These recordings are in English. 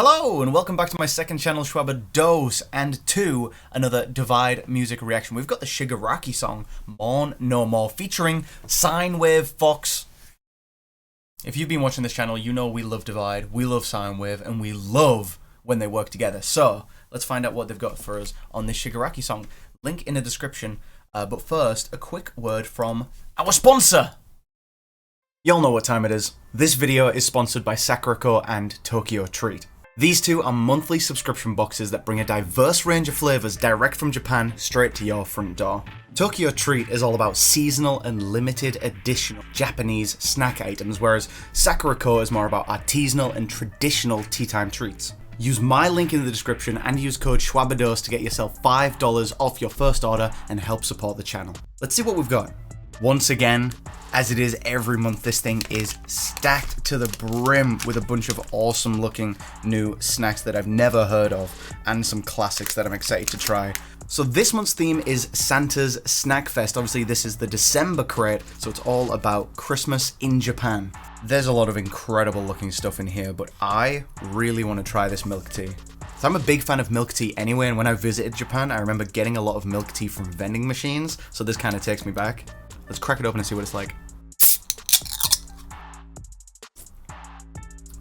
Hello and welcome back to my second channel, Shwabados, and to another Divide music reaction. We've got the Shigaraki song, Mourn No More, featuring Sinewave Fox. If you've been watching this channel, you know we love Divide, we love Sinewave, and we love when they work together. So, let's find out what they've got for us on this Shigaraki song. Link in the description, but first, a quick word from our sponsor! Y'all know what time it is. This video is sponsored by SHIGARAKI and Tokyo Treat. These two are monthly subscription boxes that bring a diverse range of flavours direct from Japan straight to your front door. Tokyo Treat is all about seasonal and limited edition Japanese snack items, whereas SHIGARAKI is more about artisanal and traditional tea time treats. Use my link in the description and use code Shwabados to get yourself $5 off your first order and help support the channel. Let's see what we've got. Once again, as it is every month, this thing is stacked to the brim with a bunch of awesome looking new snacks that I've never heard of and some classics that I'm excited to try. So this month's theme is Santa's Snack Fest. Obviously this is the December crate, so it's all about Christmas in Japan. There's a lot of incredible looking stuff in here, but I really want to try this milk tea. So I'm a big fan of milk tea anyway, and when I visited Japan, I remember getting a lot of milk tea from vending machines, so this kind of takes me back. Let's crack it open and see what it's like.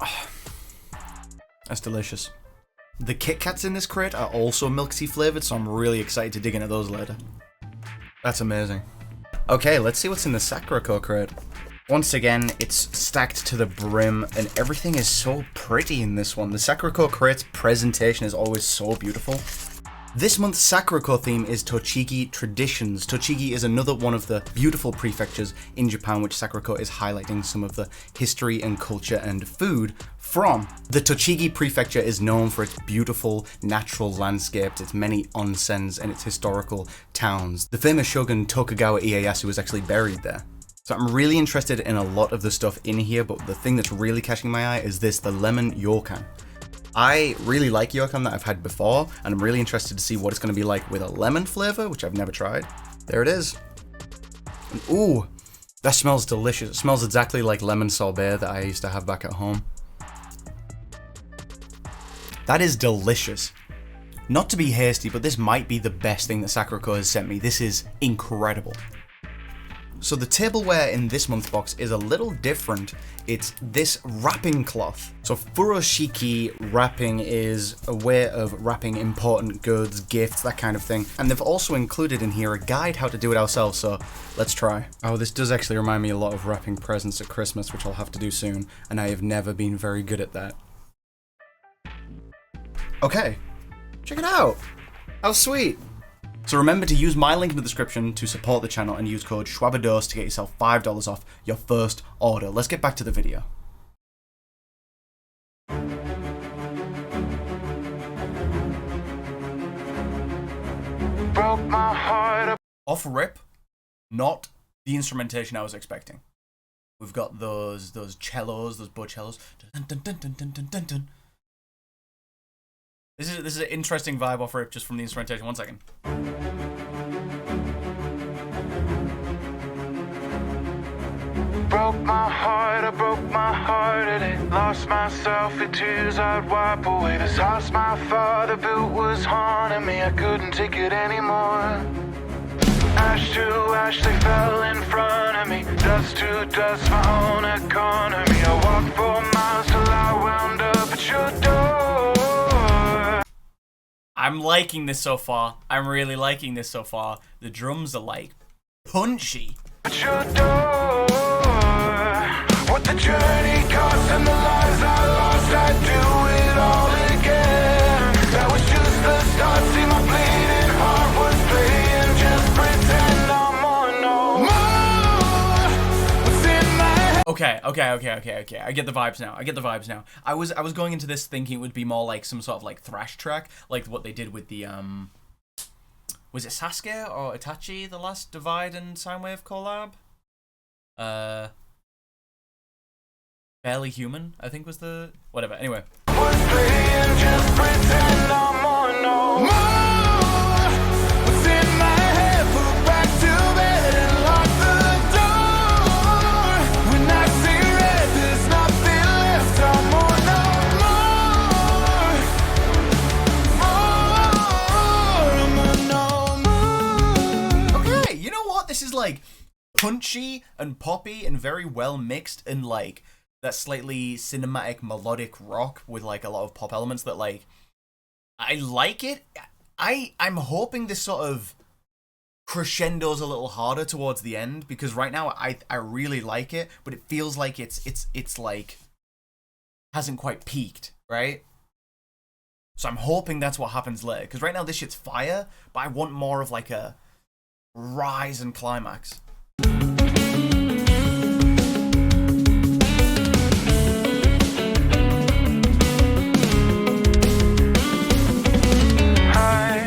Oh, that's delicious. The Kit Kats in this crate are also milk tea flavored, so I'm really excited to dig into those later. That's amazing. Okay, let's see what's in the SHIGARAKI crate. Once again, it's stacked to the brim, and everything is so pretty in this one. The SHIGARAKI crate's presentation is always so beautiful. This month's SHIGARAKI theme is Tochigi Traditions. Tochigi is another one of the beautiful prefectures in Japan, which SHIGARAKI is highlighting some of the history and culture and food from. The Tochigi prefecture is known for its beautiful natural landscapes, its many onsens, and its historical towns. The famous shogun Tokugawa Ieyasu was actually buried there. So I'm really interested in a lot of the stuff in here, but the thing that's really catching my eye is this, the lemon yokan. I really like yokan that I've had before, and I'm really interested to see what it's going to be like with a lemon flavor, which I've never tried. There it is. And, ooh, that smells delicious. It smells exactly like lemon sorbet that I used to have back at home. That is delicious. Not to be hasty, but this might be the best thing that SHIGARAKI has sent me. This is incredible. So the tableware in this month's box is a little different. It's this wrapping cloth. So furoshiki wrapping is a way of wrapping important goods, gifts, that kind of thing. And they've also included in here a guide how to do it ourselves, so let's try. Oh, this does actually remind me a lot of wrapping presents at Christmas, which I'll have to do soon, and I have never been very good at that. Okay, check it out. How sweet. So remember to use my link in the description to support the channel and use code Shwabados to get yourself $5 off your first order. Let's get back to the video. Broke my heart. Off rip, not the instrumentation I was expecting. We've got those cellos, those bow cellos. Dun, dun, dun, dun, dun, dun, dun, dun. This is an interesting vibe off rip just from the instrumentation. 1 second. Broke my heart, I broke my heart and it lost myself in tears I'd wipe away. This house my father built was haunting me, I couldn't take it anymore. Ash to ash they fell in front of me, dust to dust my own economy. I walked for miles till I wound up at your door. I'm liking this so far. I'm really liking this so far. The drums are like punchy. At your door, what the journey cost and the lives I lost, I'd do it all again. That was just the start. See, my bleeding heart was playing. Just pretend I'm on no more. What's in my head? Okay. I get the vibes now. I was going into this thinking it would be more like some sort of like thrash track, like what they did with the was it Sasuke or Itachi, the last Divide and Sinewave collab? Barely Human, I think was the whatever. Anyway. Was playing, just pretend I'm on no more. What's in my head? Put back to bed and lock the door. When I see red, there's nothing left. I'm on no more. punchy and poppy and very well mixed, and like that slightly cinematic melodic rock with like a lot of pop elements that like I like it. I'm hoping this sort of crescendo's a little harder towards the end, because right now I really like it, but it feels like it's like hasn't quite peaked, right? So I'm hoping that's what happens later, because right now this shit's fire, but I want more of like a rise and climax. Hi,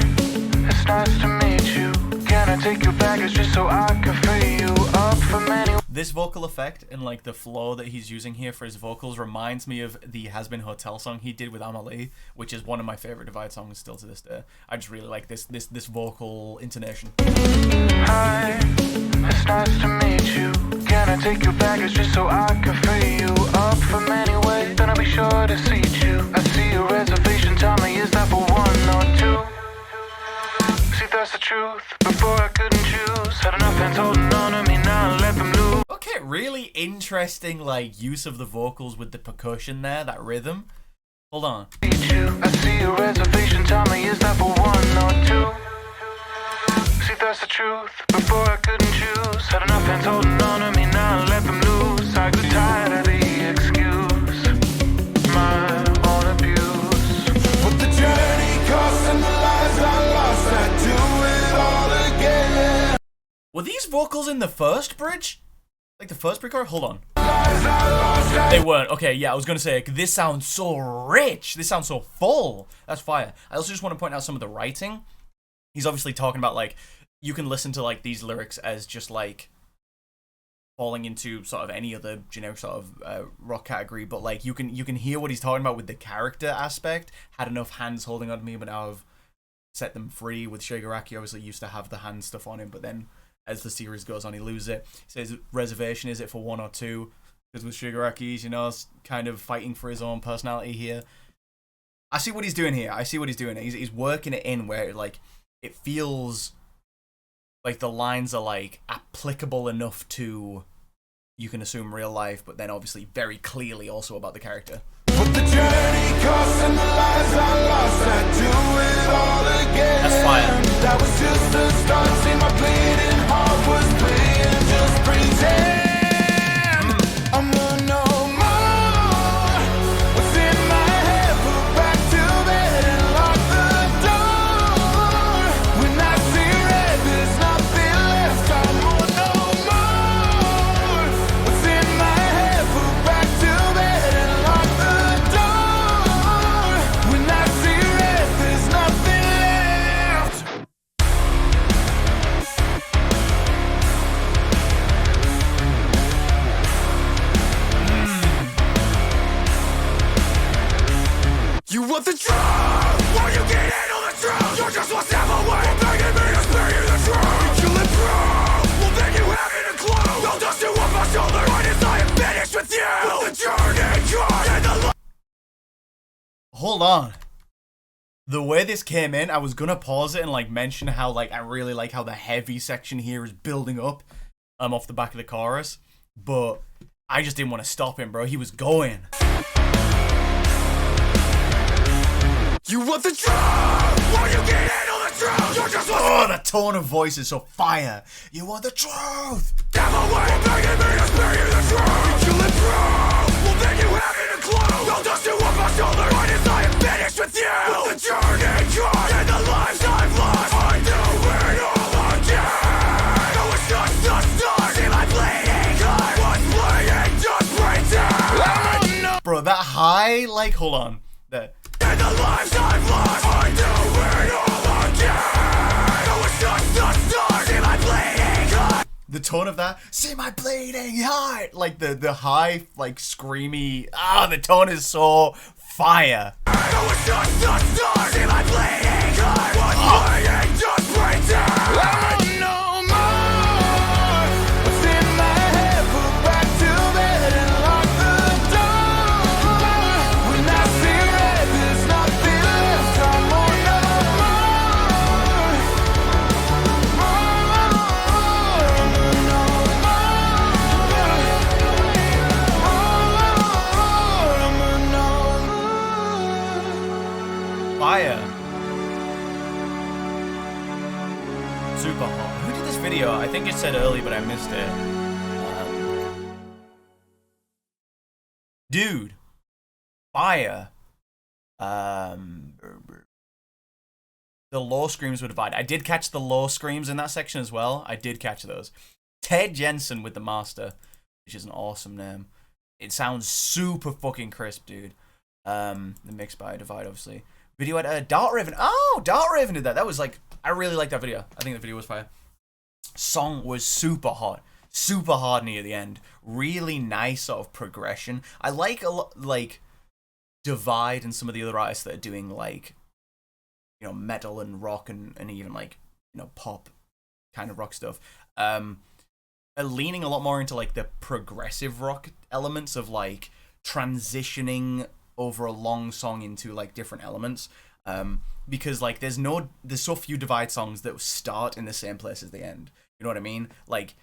it's nice to meet you. Can I take your baggage just so I can free you up from any... This vocal effect and like the flow that he's using here for his vocals reminds me of the Has Been Hotel song he did with Amelie, which is one of my favorite Divide songs still to this day. I just really like this vocal intonation. Hi, it's nice to meet you. Can I take your baggage just so I can free you up from any way? Then I'll be sure to seat you. I see a reservation, tell me, is that for one or two? See, that's the truth. Before I couldn't choose. Had enough hands holding on to me, now I let them loose. Okay, really interesting like use of the vocals with the percussion there, that rhythm. Hold on. I see a reservation, tell me, is that for one or two? See, that's the truth. Before I couldn't choose. Had enough hands holding on to me, now I let them loose. I grew tired of the excuse, my own abuse. What the journey cost and the lives I lost, I do it all again. Were these vocals in the first bridge? Like the first pre-chorus? Hold on. They weren't. Okay, yeah, I was gonna say, this sounds so rich. This sounds so full. That's fire. I also just want to point out some of the writing. He's obviously talking about, like, you can listen to, like, these lyrics as just, like, falling into sort of any other generic sort of rock category, but, like, you can hear what he's talking about with the character aspect. Had enough hands holding on to me, but now I've set them free. With Shigaraki, obviously used to have the hand stuff on him, but then as the series goes on, he loses it. He says, reservation, is it for one or two? Because with Shigaraki, you know, kind of fighting for his own personality here. I see what he's doing here. He's working it in where, like, it feels like the lines are, like, applicable enough to, you can assume, real life, but then obviously very clearly also about the character. What the journey cost and the lives I lost, I do it all again. That's fire. That was just the start, see my bleeding heart was playing, just pretend. I'm gonna know more. What's in my head, put back to bed and lock the door. When I see red, there's nothing left, I'm gonna know more. What's in my head, put back to bed and lock the door. When I see red, there's nothing left. You want the truth? Well, you can't handle the truth. You're just one step away from begging me to spare you the truth. You live through. Well, then you haven't a clue. I'll dust you off my shoulder right as I am finished with you. Well, the journey cost and the Hold on. The way this came in, I was gonna pause it and, like, mention how, like, I really like how the heavy section here is building up off the back of the chorus, but I just didn't want to stop him, bro. He was going. You want the truth? Well, you can't handle the truth. You're just one. Oh, the tone of voice is so fire. You want the truth? Step away from begging me to spare you the truth. You live through. Well, then you haven't a clue. I'll dust you off my shoulder right as I am finished with you. Well, the journey cost and the lives I've lost, I do it all again. No, it's just the start. See my bleeding heart was playing, just pretend. Bro, that high, like, hold on. That. And the lives I've lost, I do it all again. No, it's just the start. See my bleeding heart. The tone of that, see my bleeding heart, like the high, like, screamy, the tone is so fire. No, it's just the start. See my bleeding heart was playing, just pretend. I want no more. What's in my head, put back to bed and lock the door. When I see red, there's nothing left, I want no more. No more. Fire. Super hot. Who did this video? I think it said early, but I missed it. Dude. Fire. The low screams were divided. I did catch the low screams in that section as well. I did catch those. Ted Jensen with the master, which is an awesome name. It sounds super fucking crisp, dude. The mix by Divide, obviously. Video at Dart Raven. Oh, Dart Raven did that. That was like, I really liked that video. I think the video was fire. Song was super hot. Super hard near the end. Really nice sort of progression. I like a lot, like, Divide and some of the other artists that are doing, like, you know, metal and rock and even, like, you know, pop kind of rock stuff. Are leaning a lot more into, like, the progressive rock elements of, like, transitioning over a long song into, like, different elements. Because, like, there's so few Divide songs that start in the same place as they end. You know what I mean? Like,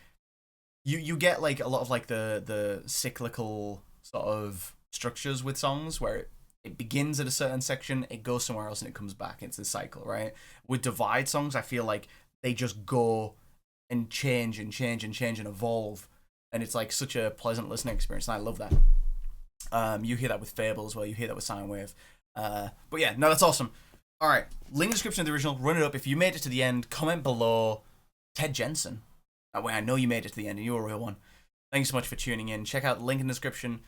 you get, like, a lot of, like, the cyclical sort of structures with songs where it begins at a certain section, it goes somewhere else, and it comes back. It's a cycle, right? With Divide songs, I feel like they just go and change and change and change and evolve, and it's like such a pleasant listening experience, and I love that. You hear that with Fable as well. You hear that with Sinewave. But yeah, no, that's awesome. All right, link description of the original. Run it up. If you made it to the end, comment below Ted Jensen. That way I know you made it to the end and you're a real one. Thanks so much for tuning in. Check out the link in the description.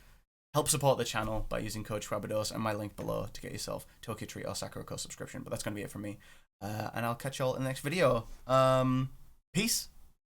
Help support the channel by using code Shwabados and my link below to get yourself Tokyo Treat or Sakura subscription. But that's going to be it from me. And I'll catch y'all in the next video. Peace.